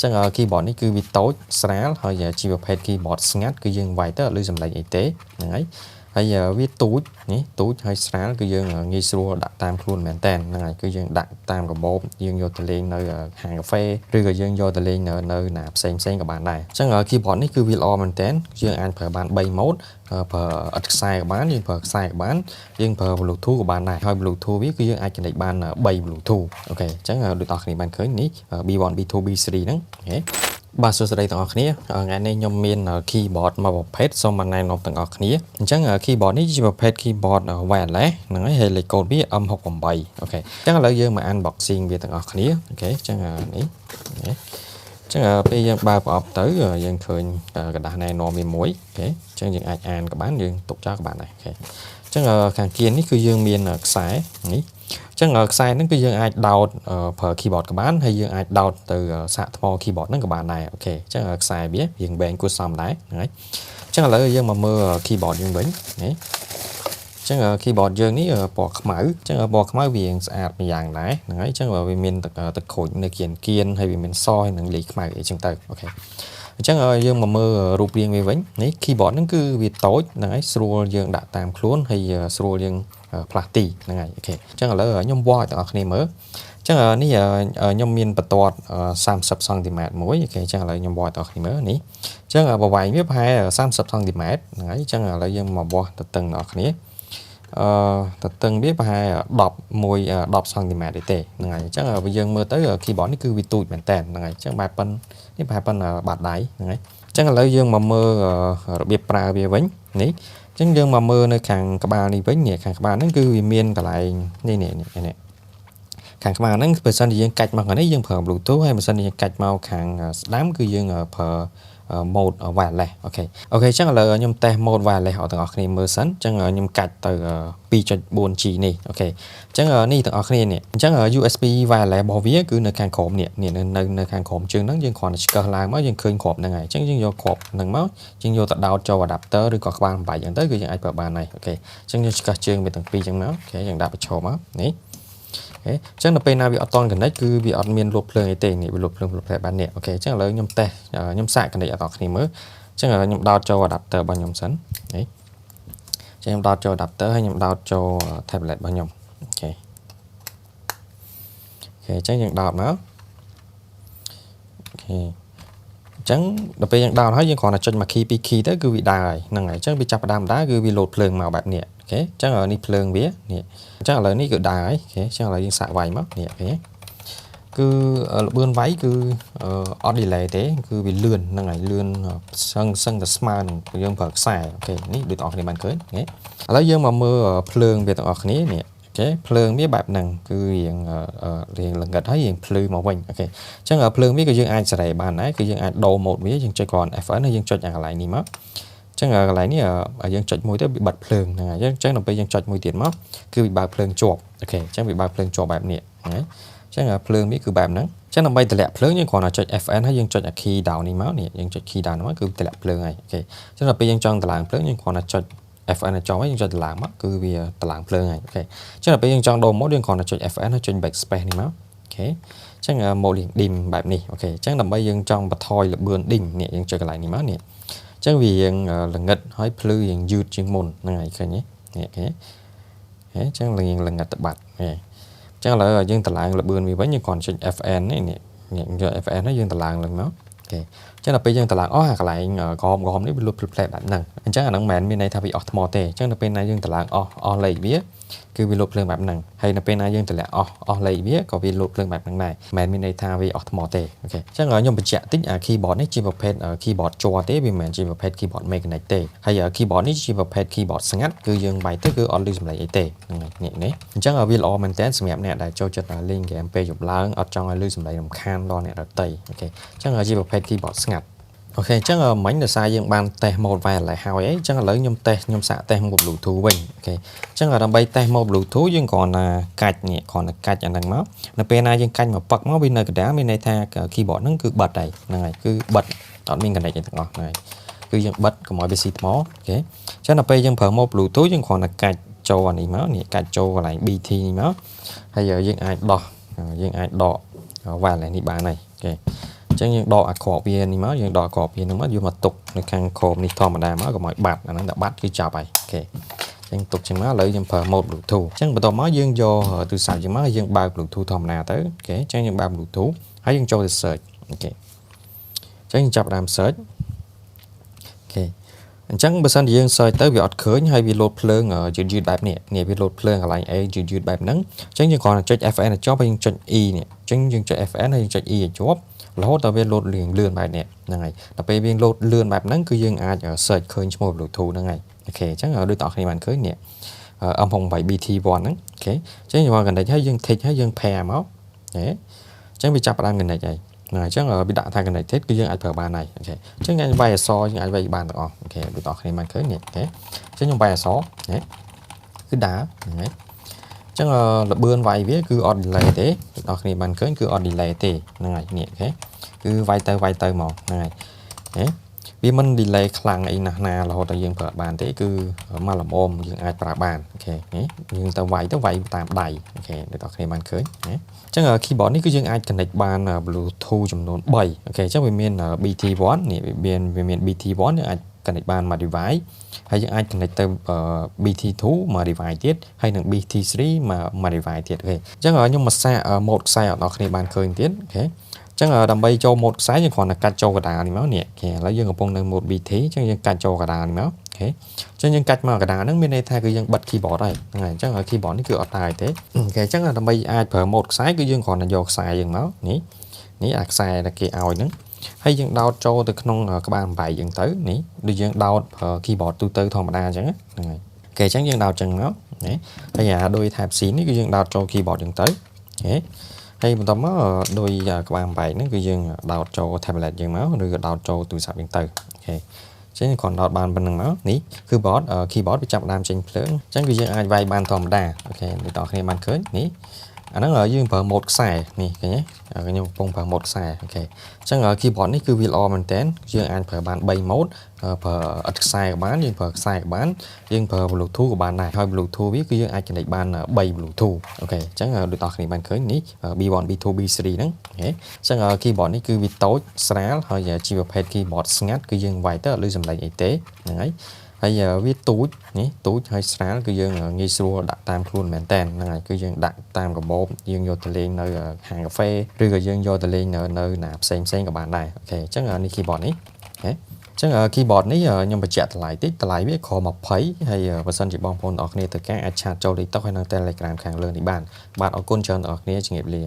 ចឹង keyboard នេះគឺវាតូចស្រាលហើយជាប្រភេទ keyboard ស្ងាត់គឺយើងវាយទៅអត់ឮសំឡេងអីទេហ្នឹងហើយហើយវាទូចនេះទូចហើយស្រាលគឺយើងងាយស្រួលដាក់តាមខ្លួនមែនតើហ្នឹងហើយគឺយើងដាក់តាមកាបូបយើងយកទៅលេងនៅហាងកាហ្វេឬក៏យើងយកទៅលេងនៅណាផ្សេងក៏បានដែរចឹង keyboard នេះគឺវាល្អមែនតើយើងអាចប្រើបាន3 mode ប្រើឥតខ្សែក៏បានយើងប្រើខ្សែក៏បានយើងប្រើ Bluetooth ក៏បានដែរហើយ Bluetooth វាគឺយើងអាច connect បាន3 Bluetooth អូខេអញ្ចឹងដូចអ្នកគ្នាបានឃើញនេះ B1 B2 B3 ហ្នឹងអូខេបាទសួស្តីទាំងអស់គ្នាថ្ងៃនេះខ្ញុំមាន keyboard មួយប្រភេទសូមណែនាំទាំងអស់គ្នាអញ្ចឹង keyboard នេះជាប្រភេទ keyboard wireless ហ្នឹងហើយលេខកូដវា M68 អូខេអញ្ចឹងឥឡូវយើងមក unboxing វាទាំងអស់គ្នាអូខេអញ្ចឹងនេះចឹងពេលយើងបើកប្រអប់ទៅយើងឃើញกระดาษណែនាំវាមួយអូខេអញ្ចឹងយើងអាចអានក៏បានយើងទុកចោលក៏បានដែរអូខេអញ្ចឹងខាងគៀននេះគឺយើងមានខ្សែនេះអញ្ចឹងខ្សែហ្នឹងគឺយើងអាចដោតប្រើ keyboard ក៏បានហើយយើងអាចដោតទៅសាកថ្ម keyboard ហ្នឹងក៏បានដែរអូខេអញ្ចឹងខ្សែវាយើងបែងគួរសមដែរហ្នឹងហើយអញ្ចឹងឥឡូវយើងមកមើល keyboard យើងវិញនេះចឹង keyboard យើងនេះពណ៌ខ្មៅចឹងពណ៌ខ្មៅវាស្អាតម្យ៉ាងដែរហ្នឹងហើយចឹងវាមានទឹកខូចនៅគៀនហើយវាមានសហើយនឹងលាយខ្មៅអីចឹងទៅអូខេអញ្ចឹងយើងមកមើលរូបរាងវាវិញនេះ keyboard ហ្នឹងគឺវាតូចហ្នឹងហើយស្រួលយើងដាក់តាមខ្លួនហើយស្រួលយើងផ្លាស់ទីហ្នឹងហើយអូខេអញ្ចឹងឥឡូវខ្ញុំវាស់ឲ្យបងប្អូនគ្នាមើលអញ្ចឹងនេះខ្ញុំមានបន្ទាត់30 សង់ទីម៉ែត្រមួយអូខេអញ្ចឹងឥឡូវខ្ញុំវាស់ឲ្យបងប្អូនគ្នាមើលនេះអញ្ចឹងប្រវែងវាប្រហែល30 សង់ទីម៉ែត្រហ្នឹងហើយអញ្ចឹងឥឡូវយើងមកវាស់ទៅតឹងបងប្អូនគ្នាតឹងវាប្រហែល10 សង់ទីម៉ែត្រទេហ្នឹងហើយអញ្ចឹងយើងមើលទៅ keyboard នេះគឺវាទូចមែនតើហ្នឹងហើយអញ្ចឹងបែបប៉ុននេះប្រហែលប៉ុនបាតដៃហ្នឹងហើយអញ្ចឹងឥឡូវយើងមកមើលរបៀបប្រើវាវិញនេះអញ្ចឹងយើងមកមើលនៅខាងក្បាលនេះវិញនេះខាងក្បាលហ្នឹងគឺវាមានកន្លែងនេះខាងក្បាលហ្នឹងបើសិនជាយើងកាច់មកខាងនេះយើងប្រើ Bluetooth ហើយបើសិនជាយើងកាច់មកខាងស្ដាំគឺយើងប្រើ mode wireless អូខេអញ្ចឹងឥឡូវខ្ញុំតេស្ត mode wireless ឲ្យទាំងអស់គ្នាមើលសិនអញ្ចឹងខ្ញុំកាច់ទៅ 2.4G នេះអូខេអញ្ចឹងនេះទាំងអស់គ្នានេះអញ្ចឹង USB wireless របស់វាគឺនៅខាងក្រោមនេះនៅខាងក្រោមជើងហ្នឹងយើងគ្រាន់តែឆ្កឹះឡើងមកយើងឃើញគ្រាប់ហ្នឹងហើយអញ្ចឹងយើងយកគ្រាប់ហ្នឹងមកយើងយកទៅដោតចូល adapter ឬក៏ក្បាលបំបែកអញ្ចឹងទៅគឺយើងអាចប្រើបានហើយអូខេអញ្ចឹងយើងឆ្កឹះជើងវាទាំងពីរអញ្ចឹងមកអូខេយើងដាក់ប្រឈមមកនេះអញ្ចឹងដល់ពេលណាវាអត់តន់ connect គឺវាអត់មានលូតភ្លើងអីទេនេះវាលូតភ្លើងបាននេះអូខេអញ្ចឹងឥឡូវខ្ញុំតេស្តខ្ញុំសាក connect ឲ្យបងប្អូនគ្នាមើលអញ្ចឹងខ្ញុំដោតចូល adapter របស់ខ្ញុំសិននេះអញ្ចឹងខ្ញុំដោតចូល adapter ហើយខ្ញុំដោតចូល tablet របស់ខ្ញុំអូខេអញ្ចឹងយើងដោតមកអូខេអញ្ចឹងដល់ពេលយើងដោតហើយយើងគ្រាន់តែចុចមួយ key 2 key ទៅគឺវាដើរហើយហ្នឹងហើយអញ្ចឹងវាចាប់ផ្ដើមដើរគឺវាលូតភ្លើងមកបែបនេះអូខេអញ្ចឹងនេះភ្លើងវានេះអញ្ចឹងឥឡូវនេះគឺដើរហើយអូខេអញ្ចឹងឥឡូវយើងសាកវាយមកនេះអូខេគឺល្បឿនវាយគឺអត់ delay ទេគឺវាលឿនហ្នឹងហើយលឿនសឹងតែស្មើនឹងយើងប្រើខ្សែអូខេនេះដូចបងប្អូនបានឃើញអូខេឥឡូវយើងមកមើលភ្លើងវាទាំងអស់គ្នានេះអូខេភ្លើងវាបែបហ្នឹងគឺរៀងល្ងិតហើយរៀងភ្លឺមកវិញអូខេអញ្ចឹងភ្លើងវាក៏យើងអាចសេរីបានដែរគឺយើងអាចដូរ mode វាយើងចុចគ្រាន់ FN ហើយយើងចុចអាកន្លែងនេះមកអញ្ចឹងកន្លែងនេះយើងចុចមួយទៅវាបិទភ្លើងហ្នឹងហើយអញ្ចឹងដល់ពេលយើងចុចមួយទៀតមកគឺវាបើកភ្លើងជាប់អូខេអញ្ចឹងវាបើកភ្លើងជាប់បែបនេះហ្នឹងអញ្ចឹងភ្លើងនេះគឺបែបហ្នឹងអញ្ចឹងដើម្បីតម្លាក់ភ្លើងយើងគ្រាន់តែចុច FN ហើយយើងចុចអា key down នេះមកនេះយើងចុច key down មកគឺតម្លាក់ភ្លើងហើយអូខេអញ្ចឹងដល់ពេលយើងចង់តម្លើងភ្លើងយើងគ្រាន់តែចុច FN ឲ្យចុះហើយយើងចុចតម្លើងមកគឺវាតម្លើងភ្លើងហើយអូខេអញ្ចឹងដល់ពេលយើងចង់ដូរ mode យើងគ្រាន់តែចុច FN ហើយចុច backspace នេះមកអូខេអញ្ចឹង mode រៀង dim បែបនេះអូខេអញ្ចឹងដើម្បីយើងចង់បន្ថយល្បឿន dim នេះយើងចុចកន្លែងនេះមកនេះអញ្ចឹងវារៀងល្ងិតហើយភ្លឺរៀងយឺតជាងមុនហ្នឹងហើយឃើញទេនេះអូខេអញ្ចឹងរៀងល្ងិតទៅបាត់អញ្ចឹងឥឡូវយើងតម្លើងល្បឿនវាវិញយើងគ្រាន់ចុច FN នេះយក FN ហើយយើងតម្លើងឡើងមកអូខេអញ្ចឹងដល់ពេលយើងតម្លើងអស់អាកន្លែងក្រមនេះវាលុបភ្លឺផ្លែបែបហ្នឹងអញ្ចឹងអាហ្នឹងមិនមែនមានន័យថាវាអស់ថ្មទេអញ្ចឹងដល់ពេលណាយើងតម្លើងអស់លេខវាគឺវាលុបភ្លើងបែបហ្នឹងហើយនៅពេលណាយើងតម្លាក់អស់លេខវាក៏វាលុបភ្លើងបែបហ្នឹងដែរមិនមែនមានន័យថាវាអស់ថ្មទេអូខេអញ្ចឹងខ្ញុំបញ្ជាក់តិចអា keyboard នេះជាប្រភេទ keyboard ជ័រទេវាមិនមែនជាប្រភេទ keyboard mechanic ទេហើយ keyboard នេះជាប្រភេទ keyboard ស្ងាត់គឺយើងវាយទៅគឺអត់ឮសំឡេងអីទេហ្នឹងហើយនេះអញ្ចឹងវាល្អមែនតើសម្រាប់អ្នកដែលចូលចិត្តលេងហ្គេមពេលយប់ឡើងអត់ចង់ឲ្យឮសំឡេងរំខានដល់អ្នកដទៃអូខេអញ្ចឹងជាប្រភេទ keyboard ស្ងាត់អូខេអញ្ចឹងមិញដោយសារយើងបានតេស្ត mode wireless ហើយអញ្ចឹងឥឡូវខ្ញុំសាកតេស្ត mode Bluetooth វិញអូខេអញ្ចឹងដើម្បីតេស្ត mode Bluetooth យើងគ្រាន់តែកាច់នេះគ្រាន់តែកាច់អាហ្នឹងមកនៅពេលណាយើងកាច់មកប៉ឹកមកវានៅកណ្ដាលមានន័យថា keyboard ហ្នឹងគឺបិទហើយហ្នឹងហើយគឺបិទអត់មាន connect ទេទាំងអស់ហ្នឹងហើយគឺយើងបិទកុំឲ្យវាស៊ីថ្មអូខេអញ្ចឹងដល់ពេលយើងប្រើ mode Bluetooth យើងគ្រាន់តែកាច់ចូលអានេះមកនេះកាច់ចូលកន្លែង BT នេះមកហើយយើងអាចដក wireless នេះបានហើយអូខេអ ចឹងយើងដកអាក្របវានេះមកយើងដកអាក្របវានឹងមកយកមកទុកនៅខាងក្រោមនេះធម្មតាមកកុំឲ្យបាត់អាហ្នឹងតែបាត់គឺចាប់ហើយអូខេចឹងទុកចឹងមកឥឡូវយើងប្រើ mode Bluetooth ចឹងបន្ទាប់មកយើងយកទូរស័ព្ទយើងមកយើងបើក Bluetooth ធម្មតាទៅអូខេចឹងយើងបើក Bluetooth ហើយយើងចូលទៅ search អូខេចឹងយើងចាប់ដើម search អូខេអញ្ចឹងបើសិនជាយើង search ទៅវាអត់ឃើញហើយវាលោតភ្លើងយឺតបែបនេះនេះវាលោតភ្លើងកន្លែង A យឺតបែបហ្នឹងអញ្ចឹងយើងគ្រាន់តែចុច FN ឲ្យជាប់ហើយយើងចុច E នេះអញ្ចឹងយើងចុច FN ហើយយើងចុច E ឲ្យជាប់រហូតដល់វាលោតលឿនបែបនេះហ្នឹងហើយដល់ពេលវាលោតលឿនបែបហ្នឹងគឺយើងអាច search ឃើញឈ្មោះ Bluetooth ហ្នឹងហើយអូខេអញ្ចឹងដូចបងប្អូនបានឃើញនេះ M68 BT1 ហ្នឹងអូខេអញ្ចឹងយើងមក connect ហើយយើង tick ហើយយើង pair មកហេអញ្ចឹងវាចាប់ផ្ដើម connect ហើយអញ្ចឹងវាដាក់ថា connected គឺយើងអាចប្រើបានហើយអូខេអញ្ចឹងយើងវាយអក្សរយើងអាចវាយបានទាំងអស់អូខេដូចបងប្អូនបានឃើញនេះអូខេអញ្ចឹងខ្ញុំវាយអក្សរហេគឺដើរហ្នឹងហើយអញ្ចឹងល្បឿនវាយវាគឺអត់ delay ទេដូចបងប្អូនបានឃើញគឺអត់ delay ទេហ្នឹងហើយនេះអូខេគឺវាយទៅមកហ្នឹងហើយហេវាមិន delay ខ្លាំងអីណាស់ណារហូតដល់យើងប្រើបានទេគឺមកល្មមយើងអាចប្រើបានអូខេនេះយើងទៅវាយតាមដៃអូខេដូចបងប្អូនបានឃើញណាអញ្ចឹង keyboard នេះគឺយើងអាច connect បាន Bluetooth ចំនួន3អូខេអញ្ចឹងវាមាន BT1 នេះវាមាន BT1 យើងអាច connect បានមួយ device ហើយយើងអាច connect ទៅ BT2 មួយ device ទៀតហើយនឹង BT3 មួយ device ទៀតអូខេអញ្ចឹងខ្ញុំមកសាក mode ខ្សែឲ្យបងប្អូនបានឃើញទៀតអូខេអញ្ចឹងដើម្បីចូល mode ខ្សែយើងគ្រាន់តែកាត់ចូលកណ្ដាលនេះមកនេះអូខេឥឡូវយើងកំពុងនៅ mode BT អញ្ចឹងយើងកាត់ចូលកណ្ដាលនេះមកអូខេអញ្ចឹងយើងកាច់មកកណ្ដាលហ្នឹងមានន័យថាគឺយើងបិទ keyboard ហើយហ្នឹងហើយអញ្ចឹង keyboard នេះគឺអត់ដើរទេអូខេអញ្ចឹងដើម្បីអាចប្រើ mode ខ្សែគឺយើងគ្រាន់តែយកខ្សែយើងមកនេះអាខ្សែដែលគេឲ្យហ្នឹងហើយយើងដោតចូលទៅក្នុងក្បាល8យើងទៅនេះដូចយើងដោត keyboard ទូទៅធម្មតាអញ្ចឹងហ្នឹងហើយអូខេអញ្ចឹងយើងដោតចឹងមកណាហើយដោយ type C នេះគឺយើងដោតចូល keyboard ចឹងទៅអូខេហើយបន្ទាប់មកដោយក្បាល8ហ្នឹងគឺយើងដោតចូល tablet យើងមកឬក៏ដោតចូលទូរស័ព្ទយើងទៅអូខេចឹងគ្រាន់ដោតបានប៉ុណ្្នឹងមកនេះគឺ keyboard វាចាប់ដើមចេញភ្លើងអញ្ចឹងគឺយើងអាចវាយបានធម្មតាអូខេដូចបងប្អូនបានឃើញនេះអាហ្នឹងយើងប្រើ mode ខ្សែនេះឃើញទេខ្ញុំកំពុងប្រើ mode ខ្សែអូខេអញ្ចឹង keyboard នេះគឺវាល្អមែនតើយើងអាចប្រើបាន3 mode ប្រើឥតខ្សែក៏បានយើងប្រើខ្សែក៏បានយើងប្រើ Bluetooth ក៏បានដែរហើយ Bluetooth វាគឺយើងអាច connect បាន3 Bluetooth អូខេអញ្ចឹងដូចបងប្អូនបានឃើញនេះ B1 B2 B3 ហ្នឹងអូខេអញ្ចឹង keyboard នេះគឺវាតូចស្រាលហើយជាប្រភេទ keyboard ស្ងាត់គឺយើងវាយទៅអត់ឮសំឡេងអីទេហ្នឹងហើយវាទូចនេះទូចហើយស្រាលគឺយើងងាយស្រួលដាក់តាមខ្លួនមែនតើហ្នឹងហើយគឺយើងដាក់តាមកាបូបយើងយកទៅលេងនៅហាងកាហ្វេឬក៏យើងយកទៅលេងនៅណាផ្សេងក៏បានដែរអូខេអញ្ចឹងនេះ keyboard នេះអូខេអញ្ចឹង keyboard នេះខ្ញុំបញ្ជាក់តម្លៃតិចតម្លៃវាខ20ហើយបើសិនជាបងប្អូនទាំងអស់គ្នាត្រូវការអាចឆាតចូល TikTok ហើយនៅ Telegram ខាងលើនេះបានអរគុណច្រើនដល់អ្នកគ្នាជំរាបលា